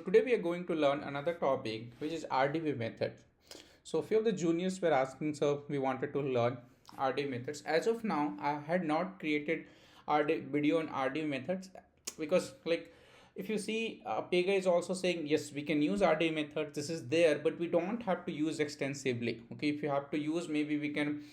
today we are going to learn another topic which is RDB method. So few of the juniors were asking, so we wanted to learn RDB methods. As of now, I had not created RD video on RDB methods because like if you see Pega is also saying yes we can use RDB methods, this is there, but we don't have to use extensively. Okay, if you have to use, maybe we can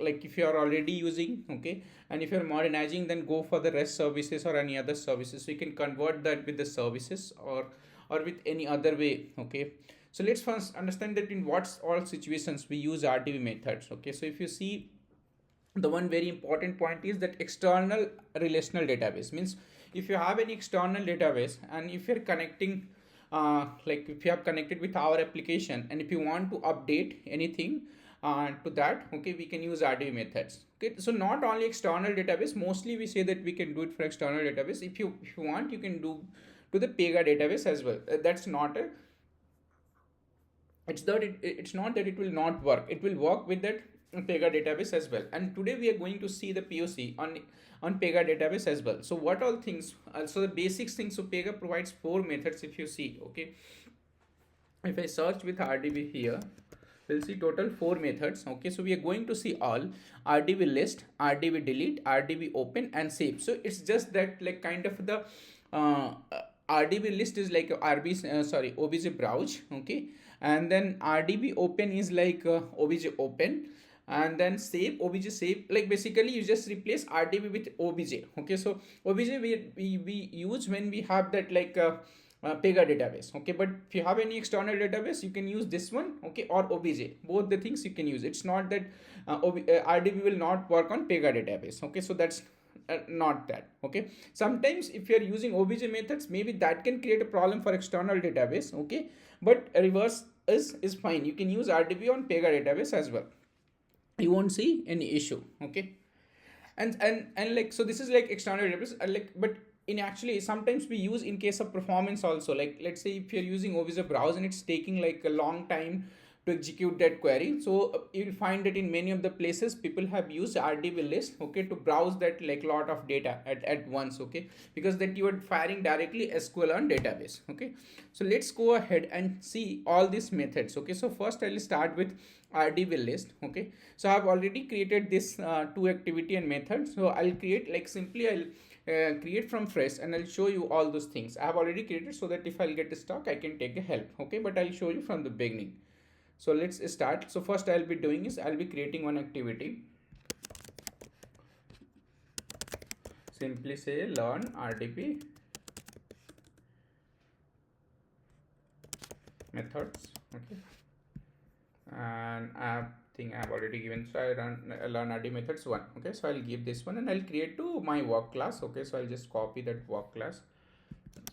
like if you are already using, okay, and if you're modernizing, then go for the REST services or any other services, so you can convert that with the services or with any other way. Okay, so let's first understand that in what all situations we use RDB methods. Okay, so if you see, the one very important point is that external relational database means if you have any external database and if you're connecting like if you have connected with our application and if you want to update anything to that, okay, we can use RDB methods. Okay, so not only external database, mostly we say that we can do it for external database. If you want, you can do to the Pega database as well. That's not a, it's not that it will not work, it will work with that Pega database as well. And today we are going to see the POC on Pega database as well. So what all things, so the basics things. So Pega provides four methods. If you see, okay, if I search with RDB here, we'll see total four methods. Okay, so we are going to see all RDB list, RDB delete, RDB open and save. So it's just that like kind of the RDB list is like OBJ browse. Okay, and then RDB open is like OBJ open, and then save, OBJ save. Like basically you just replace RDB with OBJ. Okay, so OBJ we use when we have that like Pega database. Okay, but if you have any external database, you can use this one, okay, or OBJ. Both the things you can use. It's not that RDB will not work on Pega database. Okay, so that's not that. Okay, sometimes if you are using OBJ methods, maybe that can create a problem for external database. Okay, but reverse is fine. You can use RDB on Pega database as well. You won't see any issue. Okay, and like, so this is like external database, like, but in actually sometimes we use in case of performance also. Like let's say if you're using OBJ browse and it's taking like a long time to execute that query, so you'll find that in many of the places people have used RDB list, okay, to browse that like lot of data at once. Okay, because that you are firing directly SQL on database. Okay, so let's go ahead and see all these methods. Okay, so first I'll start with RDB list. Okay, so I've already created this to activity and method. So I'll create like simply I'll create from fresh and I'll show you all those things I have already created, so that if I'll get stuck I can take a help. Okay, but I'll show you from the beginning. So let's start. So first I'll be doing is I'll be creating one activity. Simply say learn RDB methods. Okay, and I think I have already given, so I learn RDB methods 1. Okay, so I'll give this one and I'll create to my work class. Okay, so I'll just copy that work class.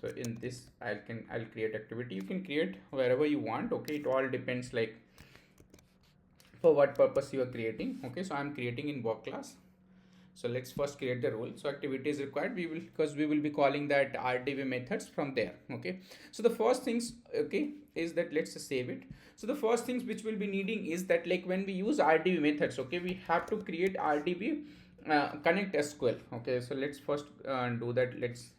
So in this I'll create activity. You can create wherever you want. Okay, it all depends like for what purpose you are creating. Okay, so I'm creating in work class. So let's first create the role. So activity is required, we will, because we will be calling that RDB methods from there. Okay, so the first things, okay, is that let's just save it. So the first things which we'll be needing is that like when we use RDB methods, okay, we have to create RDB connect SQL. Okay, so let's first do that. Let's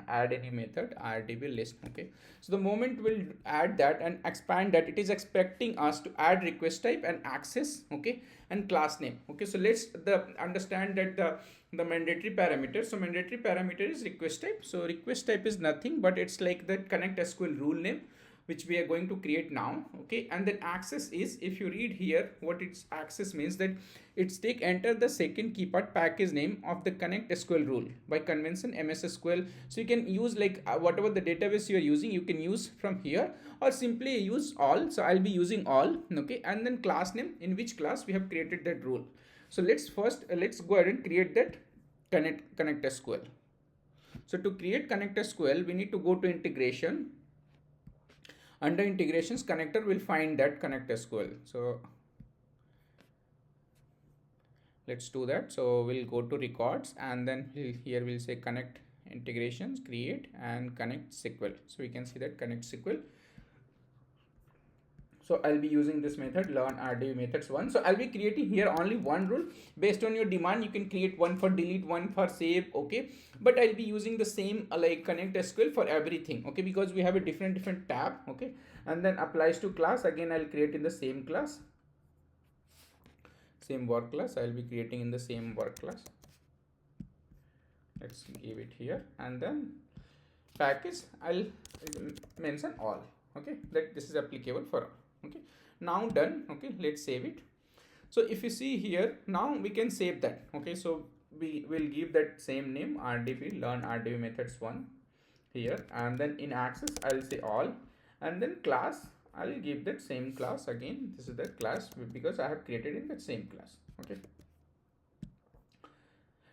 add any method RDB list. Okay, so the moment we'll add that and expand that, it is expecting us to add request type and access, okay, and class name. Okay, so let's understand that the mandatory parameter. So mandatory parameter is request type. So request type is nothing but it's like the connect SQL rule name which we are going to create now. Okay, and then access is, if you read here, what its access means, that it's take enter the second keypad package name of the connect SQL rule by convention MS SQL. So you can use like whatever the database you are using, you can use from here, or simply use all. So I'll be using all. Okay, and then class name, in which class we have created that rule. So let's first let's go ahead and create that connect SQL. So to create connect SQL, we need to go to integration. Under integrations connector, we'll find that connect SQL. So let's do that. So we'll go to records and then here we'll say connect integrations, create and connect SQL. So we can see that connect SQL. So I'll be using this method, learn RDB methods one. So I'll be creating here only one rule. Based on your demand, you can create one for delete, one for save, okay? But I'll be using the same like connect SQL for everything, okay? Because we have a different tab, okay? And then applies to class, again I'll create in the same class, same work class. I'll be creating in the same work class. Let's give it here, and then package I'll mention all, okay? That this is applicable for all, okay? Now done, okay? Let's save it. So if you see here, now we can save that, okay? So we will give that same name, RDB, learn RDB methods one here, and then in access I'll say all, and then class I'll give that same class again. This is the class because I have created in that same class, okay?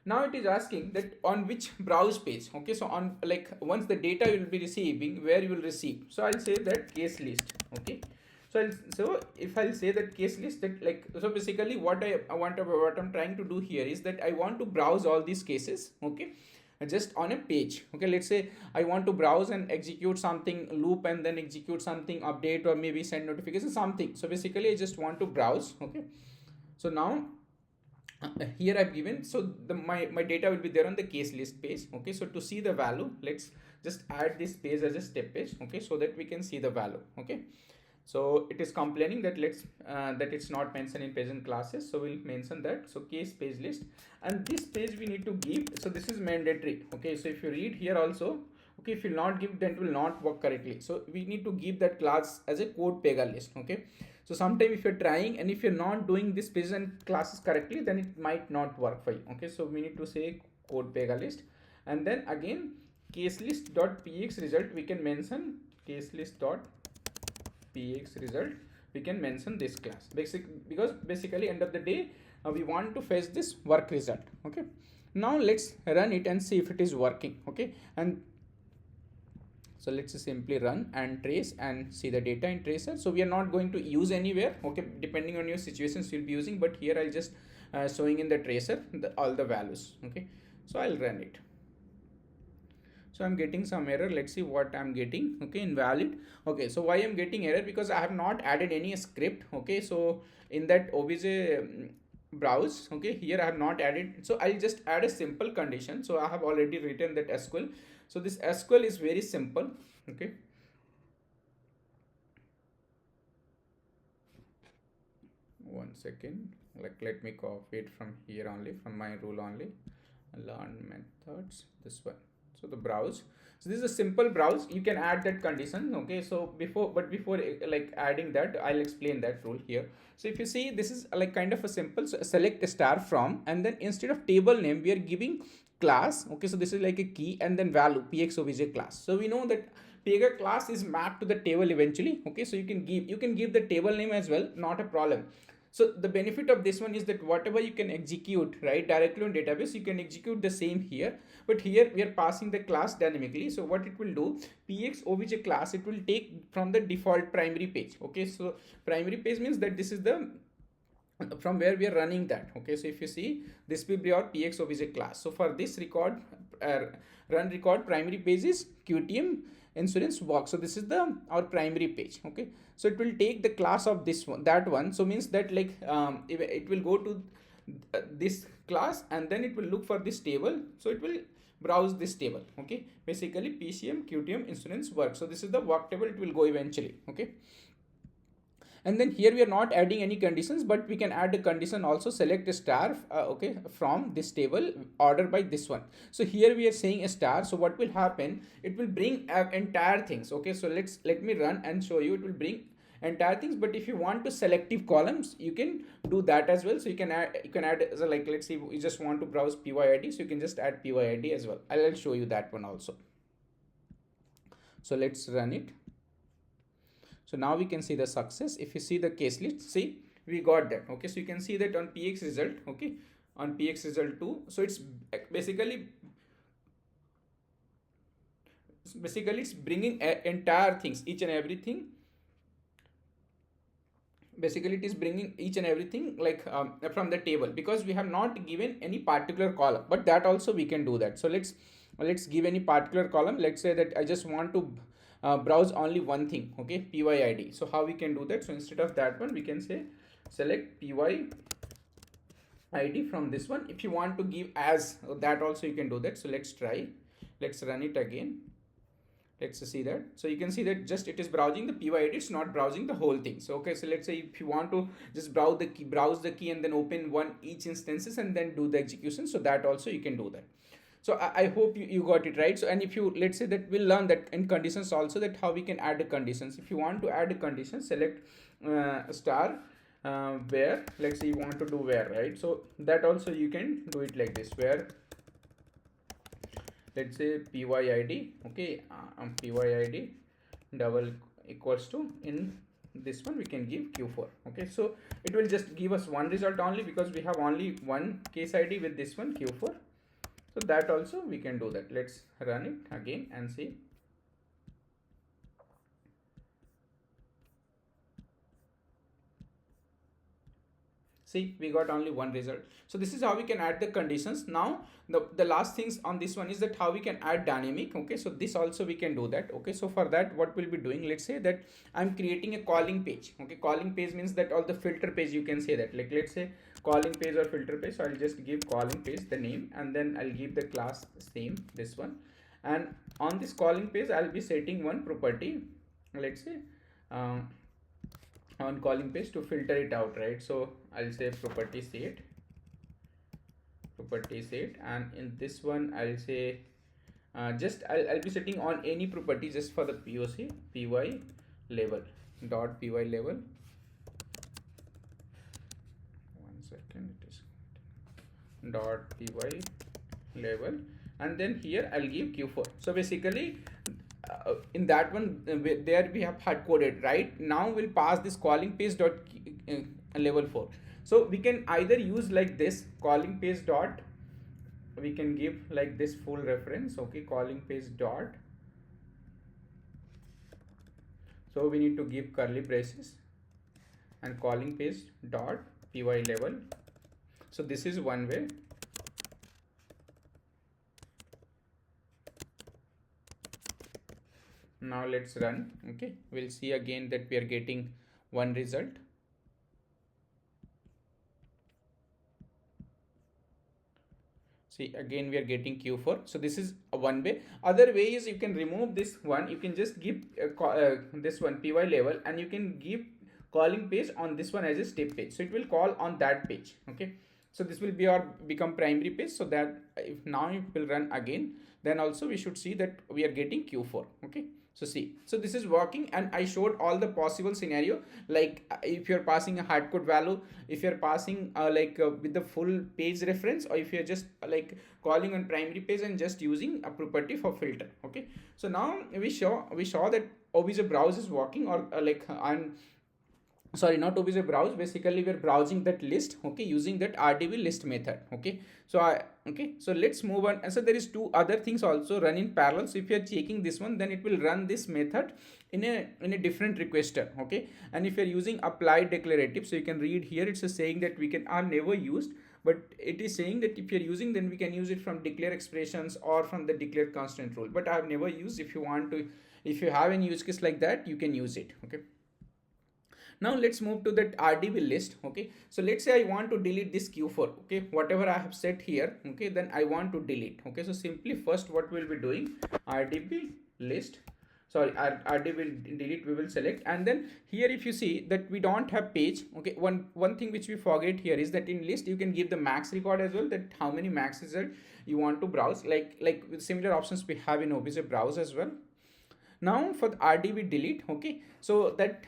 Now it is asking that on which browse page, okay? So on like once the data you will be receiving, where you will receive. So I'll say that case list, okay? So if I'll say that case list, that like, so basically what I'm trying to do here is that I want to browse all these cases, okay, just on a page, okay? Let's say I want to browse and execute something loop, and then execute something update, or maybe send notification, something. So basically I just want to browse, okay? So now here I've given, so my data will be there on the case list page, okay? So to see the value, let's just add this page as a step page, okay, so that we can see the value, okay? So it is complaining that that it's not mentioned in page and classes, so we'll mention that. So case page list, and this page we need to give, so this is mandatory, okay? So if you read here also, okay, if you not give, then it will not work correctly. So we need to give that class as a code Pega list, okay? So sometime if you're trying and if you're not doing this page and classes correctly, then it might not work for you, okay? So we need to say code Pega list, and then again case list dot px result, we can mention case list dot px result, we can mention this class because basically end of the day we want to fetch this work result, okay? Now let's run it and see if it is working, okay? And so let's simply run and trace and see the data in tracer. So we are not going to use anywhere, okay? Depending on your situations you'll be using, but here I'll just showing in the tracer all the values, okay? So I'll run it. So I'm getting some error. Let's see what I'm getting, okay? Invalid, okay? So why I'm getting error? Because I have not added any script, okay? So in that obj browse, okay, here I have not added, so I'll just add a simple condition. So I have already written that SQL. So this SQL is very simple, okay? One second, like let me copy it from here only, from my rule only, learn methods, this one. So the browse, so this is a simple browse, you can add that condition, okay? So before like adding that, I'll explain that rule here. So if you see, this is like kind of a simple, so select a star from, and then instead of table name we are giving class, okay? So this is like a key, and then value px obj class. So we know that Pega class is mapped to the table eventually, okay? So you can give the table name as well, not a problem. So the benefit of this one is that whatever you can execute, right, directly on database, you can execute the same here. But here we are passing the class dynamically. So what it will do, px obj class, it will take from the default primary page, okay? So primary page means that this is the from where we are running that, okay? So if you see, this will be our px obj class. So for this record, run record primary page is qtm insurance walk. So this is the our primary page, okay? So it will take the class of this one, that one. So means that like it will go to this class, and then it will look for this table. So it will browse this table, okay? Basically pcm qtm insurance work. So this is the work table, it will go eventually, okay? And then here we are not adding any conditions, but we can add a condition also, select a star, okay, from this table, order by this one. So here we are saying a star. So what will happen, it will bring entire things, okay? So let me run and show you. It will bring entire things, but if you want to selective columns, you can do that as well. So you can add so like, let's say you just want to browse pyd, so you can just add pyd as well. I'll show you that one also. So let's run it. So now we can see the success. If you see the case list, see, we got that, okay? So you can see that on px result, okay, on px result 2. So it's basically it's bringing entire things, each and everything. Basically it is bringing each and everything like from the table, because we have not given any particular column, but that also we can do that. So let's give any particular column. Let's say that I just want to browse only one thing, okay, PYID. So how we can do that? So instead of that one, we can say select PYID from this one. If you want to give as that also, you can do that. So let's try, let's run it again. Let's see that. So you can see that just it is browsing the PYID, it's not browsing the whole thing. So okay, so let's say if you want to just browse the key and then open one each instances and then do the execution, so that also you can do that. So I hope you got it right. So and if you, let's say that we'll learn that in conditions also, that how we can add the conditions. If you want to add a condition, select star where, let's say you want to do where, right? So that also you can do it like this, where, let's say PYID, okay, PYID double equals to, in this one we can give Q4, okay. So it will just give us one result only, because we have only one case ID with this one Q4. So that also we can do that. Let's run it again and see. See, we got only one result. So this is how we can add the conditions. Now the last things on this one is that how we can add dynamic, okay. So this also we can do that, okay. So for that, what we'll be doing, let's say that I'm creating a calling page, okay. Calling page means that all the filter page, you can say that, like let's say calling page or filter page. So I'll just give calling page the name, and then I'll give the class same, this one. And on this calling page, I'll be setting one property, let's say on calling page, to filter it out, right? So I'll say property set, and in this one I'll say just I'll be setting on any property just for the POC, py level dot py level. One second, it is dot py level, and then here I'll give Q4. So basically in that one, there we have hard coded, right? Now we'll pass this calling page dot level 4. So we can either use like this calling page dot, we can give like this full reference, okay, calling page dot. So we need to give curly braces and calling page dot py level. So this is one way. Now let's run, okay. We'll see again that we are getting one result. See, again we are getting Q4. So this is one way. Other way is you can remove this one, you can just give this one py level, and you can give calling page on this one as a step page. So it will call on that page, okay. So this will be our become primary page. So that if now it will run again, then also we should see that we are getting Q4, okay. So see, so this is working, and I showed all the possible scenario, like if you're passing a hard code value, if you're passing with the full page reference, or if you're just like calling on primary page and just using a property for filter, okay. So now we saw that obj browse is working, or sorry, not obj browse, basically we're browsing that list, okay, using that RDB list method, okay. So so let's move on. And so there is two other things also run in parallel. So if you're checking this one, then it will run this method in a different requester, okay. And if you're using applied declarative, so you can read here, it's saying that we can are never used, but it is saying that if you're using, then we can use it from declare expressions or from the declare constant rule, but I have never used. If you want to, if you have any use case like that, you can use it, okay. Now let's move to that RDB list, okay. So let's say I want to delete this Q4, okay, whatever I have set here, okay, then I want to delete, okay. So simply first what we'll be doing, RDB list, sorry, RDB delete, we will select, and then here if you see that we don't have page, okay, one thing which we forget here is that in list you can give the max record as well, that how many max result you want to browse, like with similar options we have in obj browse as well. Now for the RDB delete, okay, so that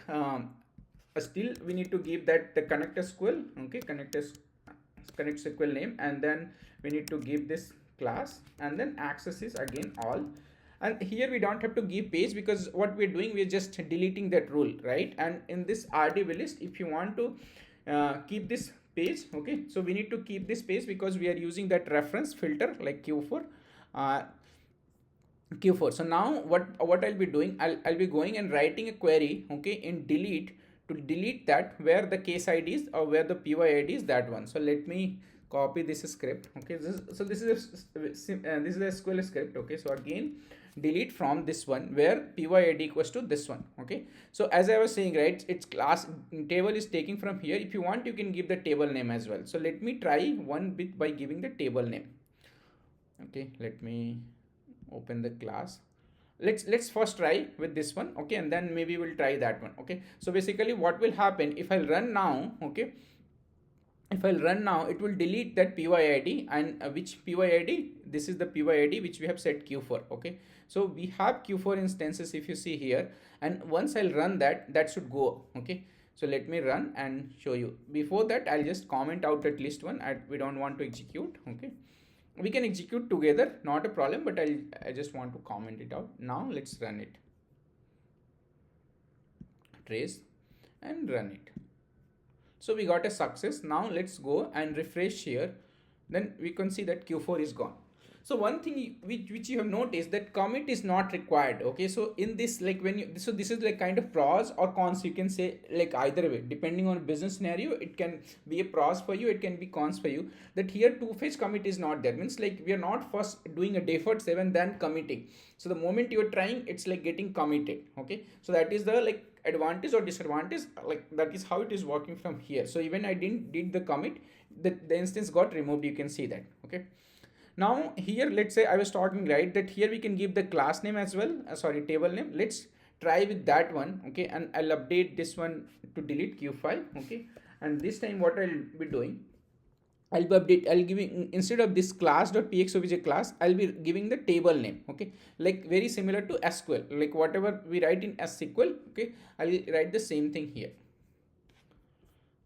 still we need to give that the connect SQL, okay, connect SQL name, and then we need to give this class, and then access is again all. And here we don't have to give page, because what we're doing, we're just deleting that rule, right? And in this RDB list, if you want to keep this page, okay, so we need to keep this page because we are using that reference filter like Q4. So now what I'll be doing, I'll be going and writing a query, okay, in delete, to delete that where the case ID is or where the PYID is, that one. So let me copy this script. Okay, so this is this is a SQL script. Okay, so again delete from this one where pyd equals to this one. Okay, so as I was saying, right, its class table is taking from here. If you want, you can give the table name as well. So let me try one bit by giving the table name. Okay, let me open the class. Let's first try with this one. Okay, and then maybe we'll try that one. Okay, so basically what will happen if I run now? Okay, if I'll run now, it will delete that PYID. And which PYID? This is the PYID which we have set Q4. Okay, so we have Q4 instances if you see here, and once I'll run that, that should go. Okay, so let me run and show you. Before that, I'll just comment out at least one. We don't want to execute. Okay, we can execute together, not a problem, but I just want to comment it out. Now let's run it. Trace and run it. So we got a success. Now let's go and refresh here. Then we can see that Q4 is gone. So one thing which you have noticed, that commit is not required. Okay, so in this, like when you, so this is like kind of pros or cons, you can say, like either way, depending on business scenario, it can be a pros for you, it can be cons for you. That here two-phase commit is not there, means like we are not first doing a default save and then committing. So the moment you are trying, it's like getting committed. Okay, so that is the like advantage or disadvantage, like that is how it is working from here. So even I did the commit, the instance got removed, you can see that. Okay, now here let's say I was talking, right, that here we can give the class name as well, sorry, table name. Let's try with that one. Okay, and I'll update this one to delete Q5. Okay, and this time what I'll be doing, I'll giving, instead of this class.pxobj class, I'll be giving the table name. Okay, like very similar to SQL, like whatever we write in SQL. Okay, I'll write the same thing here.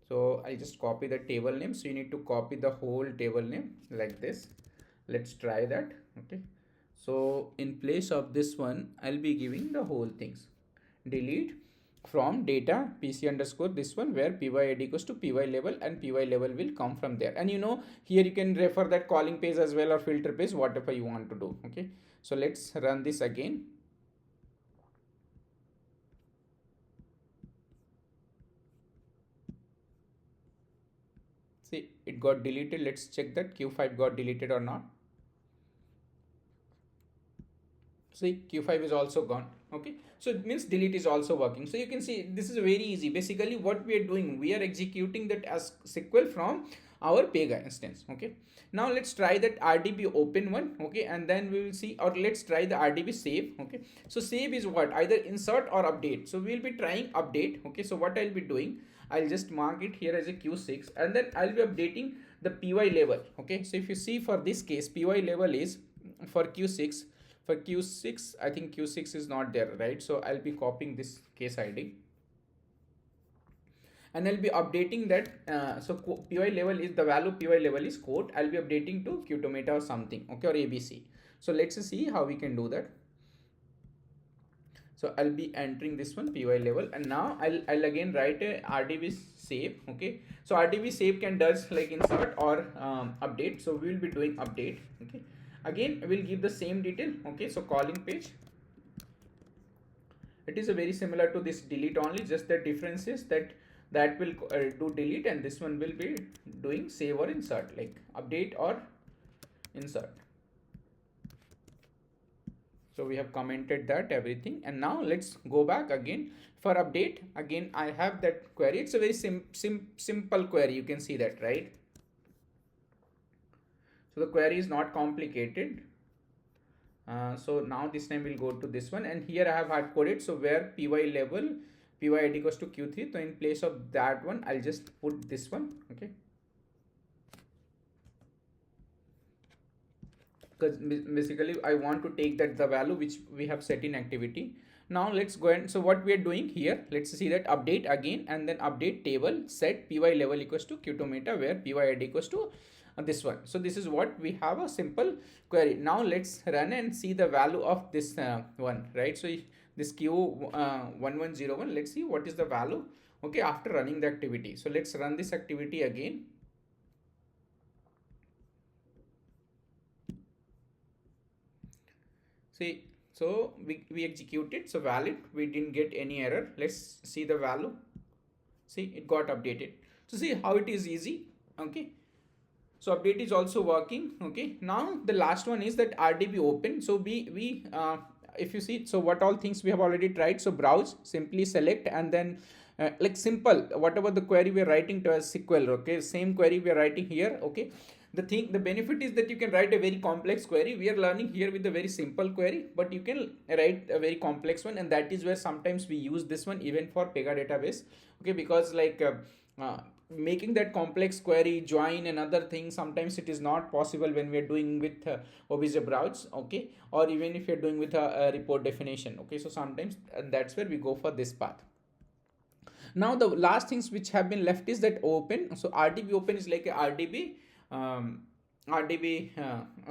So I'll just copy the table name. So you need to copy the whole table name like this. Let's try that. Okay, so in place of this one, I'll be giving the whole things. Delete from data pc underscore this one where pyd equals to py level, and py level will come from there. And you know, here you can refer that calling page as well or filter page, whatever you want to do. Okay, so let's run this again. See, it got deleted. Let's check that Q5 got deleted or not. See, Q5 is also gone. Okay, so it means delete is also working. So you can see this is very easy. Basically what we are doing, we are executing that as SQL from our Pega instance. Okay, now let's try that RDB open one. Okay, and then we will see, or let's try the RDB save. Okay, so save is what, either insert or update. So we'll be trying update. Okay, so what I'll be doing, I'll just mark it here as a Q6, and then I'll be updating the PY level. Okay, so if you see for this case, PY level is for Q6. For Q6, I think Q6 is not there, right? So I'll be copying this case ID and I'll be updating that. So PY level is the value, PY level is quote. I'll be updating to Qtomato or something, okay, or ABC. So let's see how we can do that. So I'll be entering this one PY level, and now I'll again write a RDB save. Okay, so RDB save can does like insert or update. So we will be doing update. Okay, again we'll give the same detail. Okay, so calling page, it is a very similar to this delete only, just the difference is that will do delete, and this one will be doing save or insert, like update or insert. So we have commented that everything, and now let's go back again for update. Again I have that query. It's a very simple query, you can see that, right? So the query is not complicated. So now this time we'll go to this one, and here I have hard coded. So where py level, PYID equals to Q3. So in place of that one, I'll just put this one. Okay, because basically I want to take that the value which we have set in activity. Now let's go and, so what we are doing here, let's see that update again, and then update table set py level equals to Qtomato where PYID equals to this one. So this is what we have, a simple query. Now let's run and see the value of this one, right? So this Q1101, let's see what is the value. Okay, after running the activity. So let's run this activity again. See, so we executed, so valid, we didn't get any error. Let's see the value. See, it got updated. So see how it is easy. Okay, So update is also working. Okay, now the last one is that RDB open. So we if you see, so what all things we have already tried. So browse, simply select, and then like simple, whatever the query we are writing to a SQL. Okay, same query we are writing here. Okay, the benefit is that you can write a very complex query. We are learning here with a very simple query, but you can write a very complex one, and that is where sometimes we use this one even for Pega database. Okay, because like making that complex query, join and other things, sometimes it is not possible when we are doing with obj browse. Okay, or even if you're doing with a report definition. Okay, so sometimes that's where we go for this path. Now the last things which have been left is that open. So RDB open is like a RDB, RDB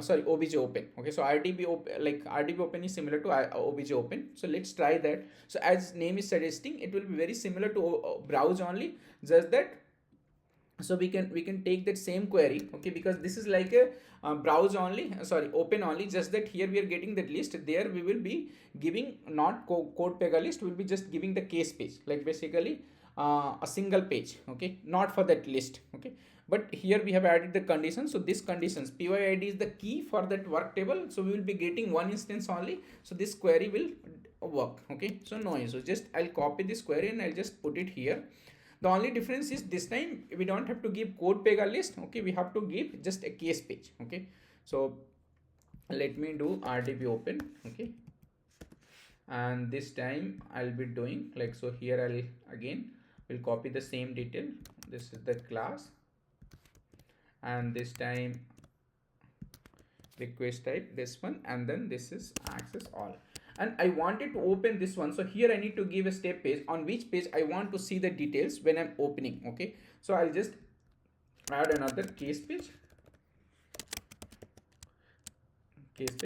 sorry, obj open. Okay, so RDB open, like RDB open is similar to obj open. So let's try that. So as name is suggesting, it will be very similar to browse only, just that. So we can take that same query. Okay, because this is like a browse only, sorry, open only, just that here we are getting that list. There we will be giving not code pega list, we'll be just giving the case page, like basically a single page. Okay, not for that list. Okay, but here we have added the conditions. So this conditions, pyd is the key for that work table, so we will be getting one instance only, so this query will work. Okay, so no issue, just I'll copy this query and I'll just put it here. The only difference is this time we don't have to give code pega list. Okay, we have to give just a case page. Okay, so let me do rdb open. Okay, and this time I'll be doing like so. Here I'll again will copy the same detail. This is the class, and this time request type this one, and then this is access all. And I wanted to open this one, so here I need to give a step page on which page I want to see the details when I'm opening. Okay, so I'll just add another case page.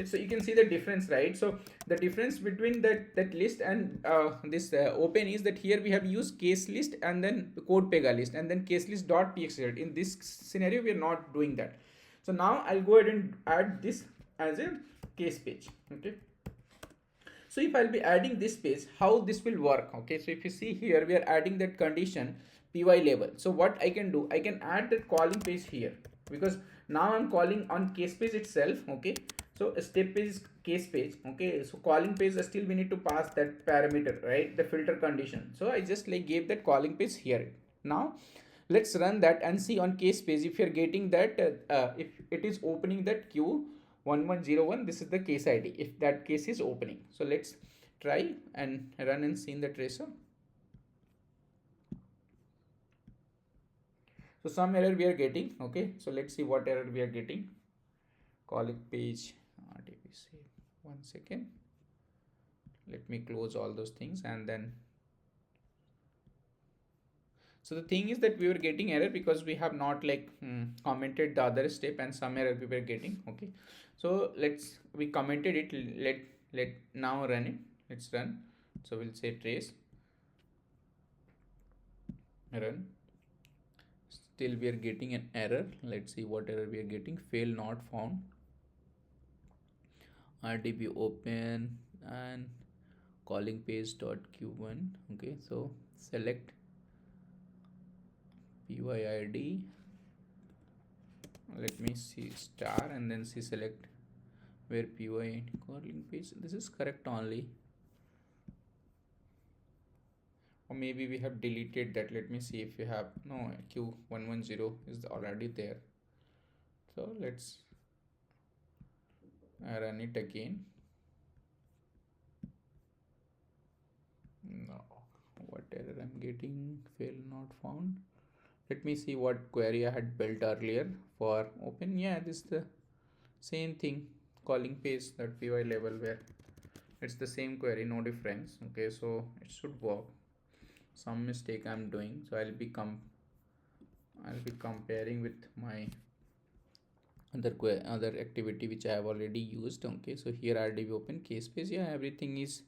So you can see the difference, right? So the difference between that list and this open is that here we have used case list and then code pega list and then case list dot txt. In this scenario we are not doing that. So now I'll go ahead and add this as a case page. Okay, so if I'll be adding this page, how this will work? Okay, so if you see here, we are adding that condition py label. So what I can do, I can add that calling page here, because now I'm calling on case page itself. Okay, so a step page is case page. Okay, so calling page still we need to pass that parameter, right? The filter condition. So I just like gave that calling page here. Now let's run that and see on case page if you're getting that if it is opening that queue 1101. This is the case id if that case is opening. So let's try and run and see in the tracer. So some error we are getting. Okay, so let's see what error we are getting. Calling page rdbc. 1 second, let me close all those things. And then so the thing is that we were getting error because we have not like commented the other step, and some error we were getting. Okay, so we commented it. Let now run it. Let's run. So we'll say trace run. Still we are getting an error. Let's see what error we are getting. Fail not found. rdb open and calling page dot q1. Okay, so select pyd. Let me see star and then see select where py calling page. This is correct only, or maybe we have deleted that. Let me see if we have. No, q110 is already there. So let's run it again. No, what error I'm getting? Fail not found. Let me see what query I had built earlier for open. Yeah, this is the same thing, calling page that py label, where it's the same query, no difference. Okay, so it should work. Some mistake I'm doing, so I'll be comparing with my other activity which I have already used. Okay, so here rdb open case page. Yeah, everything is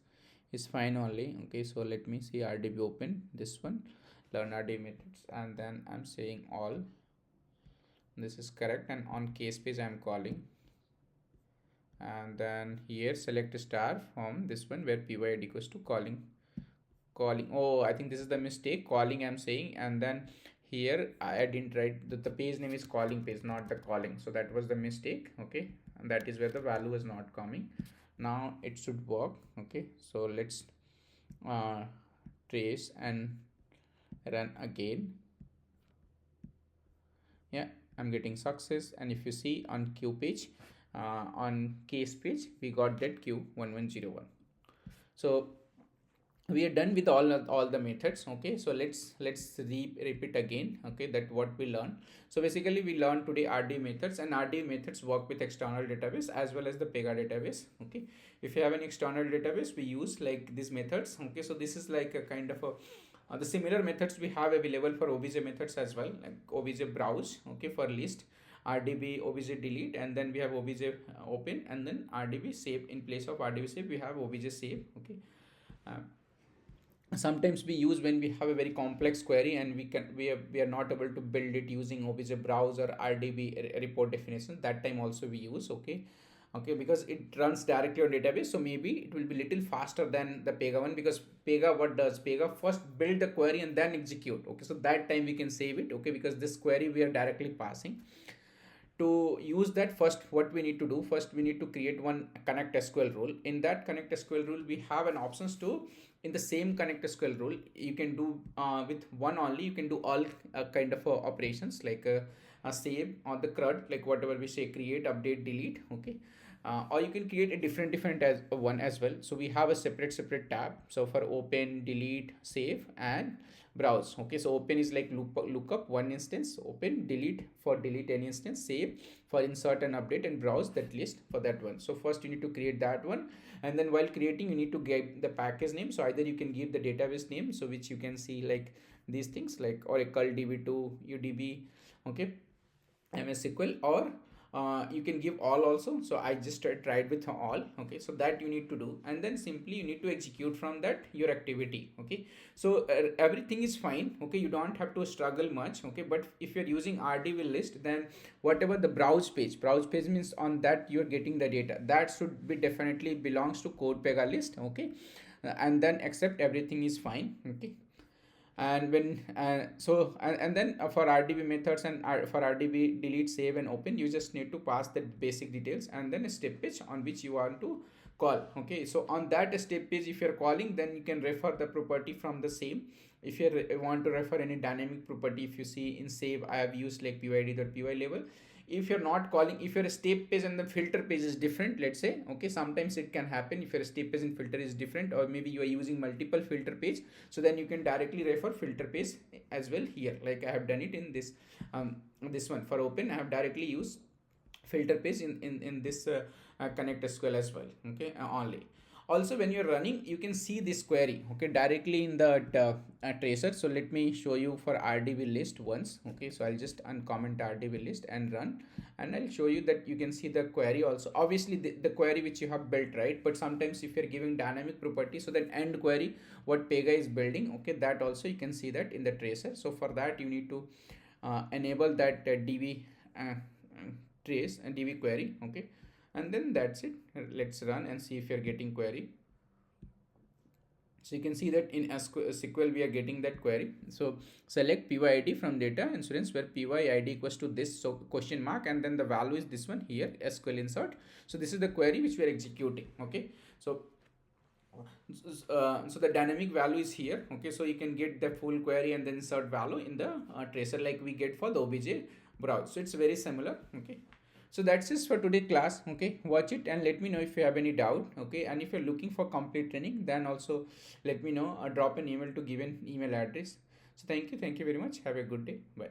fine only. Okay, so let me see rdb open this one, learn rdb methods, and then I'm saying all. This is correct, and on case page I'm calling, and then here select star from this one where pyd equals to calling. Oh, I think this is the mistake. Calling I'm saying, and then here I didn't write that the page name is calling page, not the calling, so that was the mistake. Okay, and that is where the value is not coming. Now it should work. Okay, so let's trace and run again. Yeah, I'm getting success. And if you see on queue page, on case page, we got that Q1101. So we are done with all the methods. Okay, so let's repeat again. Okay, that what we learned. So basically we learned today RDB methods, and RDB methods work with external database as well as the Pega database. Okay, if you have an external database, we use like these methods. Okay, so this is like a kind of a the similar methods we have available for obj methods as well, like obj browse, okay, for list, rdb obj delete, and then we have obj open, and then rdb save. In place of rdb save, we have obj save. Okay, sometimes we use when we have a very complex query and we are not able to build it using obj browse or rdb report definition. That time also we use. Okay, okay, because it runs directly on database, so maybe it will be little faster than the Pega one, because Pega, what does Pega first build the query and then execute. Okay, so that time we can save it. Okay, because this query we are directly passing. To use that, first what we need to do, first we need to create one connect sql rule. In that connect sql rule, we have an options to, in the same connect sql rule, you can do with one only, you can do all kind of operations like a save or the crud, like whatever we say, create, update, delete. Okay, or you can create a different as one as well. So we have a separate tab. So for open, delete, save, and browse. Okay, so open is like lookup one instance, open, delete for delete any instance, save for insert and update, and browse that list for that one. So first you need to create that one, and then while creating you need to give the package name. So either you can give the database name, so which you can see like these things like Oracle DB2, UDB, okay, MS SQL, or you can give all also. So I just tried with all. Okay, so that you need to do, and then simply you need to execute from that your activity. Okay, so everything is fine. Okay, you don't have to struggle much. Okay, but if you're using rdb list, then whatever the browse page means, on that you're getting the data, that should be definitely belongs to code Pega list. Okay, and then except everything is fine. Okay, and when and then for rdb methods and for rdb delete, save, and open, you just need to pass the basic details and then a step page on which you want to call. Okay, so on that step page, if you're calling, then you can refer the property from the same. If you want to refer any dynamic property, if you see in save, I have used like pyd.py label. If you're not calling, if your step page and the filter page is different, let's say, okay, sometimes it can happen if your step page and filter is different, or maybe you are using multiple filter page, so then you can directly refer filter page as well here, like I have done it in this one. For open, I have directly used filter page in this connect sql as well. Okay, only. Also, when you're running, you can see this query, okay, directly in the tracer. So let me show you for rdb list once. Okay, so I'll just uncomment rdb list and run, and I'll show you that you can see the query also. Obviously the query which you have built, right? But sometimes if you're giving dynamic property, so that end query what Pega is building, okay, that also you can see that in the tracer. So for that you need to enable that db trace and db query. Okay, and then that's it. Let's run and see if you're getting query. So you can see that in SQL we are getting that query. So select PYID from data insurance, where PYID equals to this, so question mark, and then the value is this one here, SQL insert. So this is the query which we are executing. Okay, so so the dynamic value is here. Okay, so you can get the full query and then insert value in the tracer like we get for the obj browse. So it's very similar. Okay, so that's it for today class. Okay, watch it and let me know if you have any doubt. Okay, and if you're looking for complete training, then also let me know, drop an email to given email address. So thank you very much, have a good day, bye.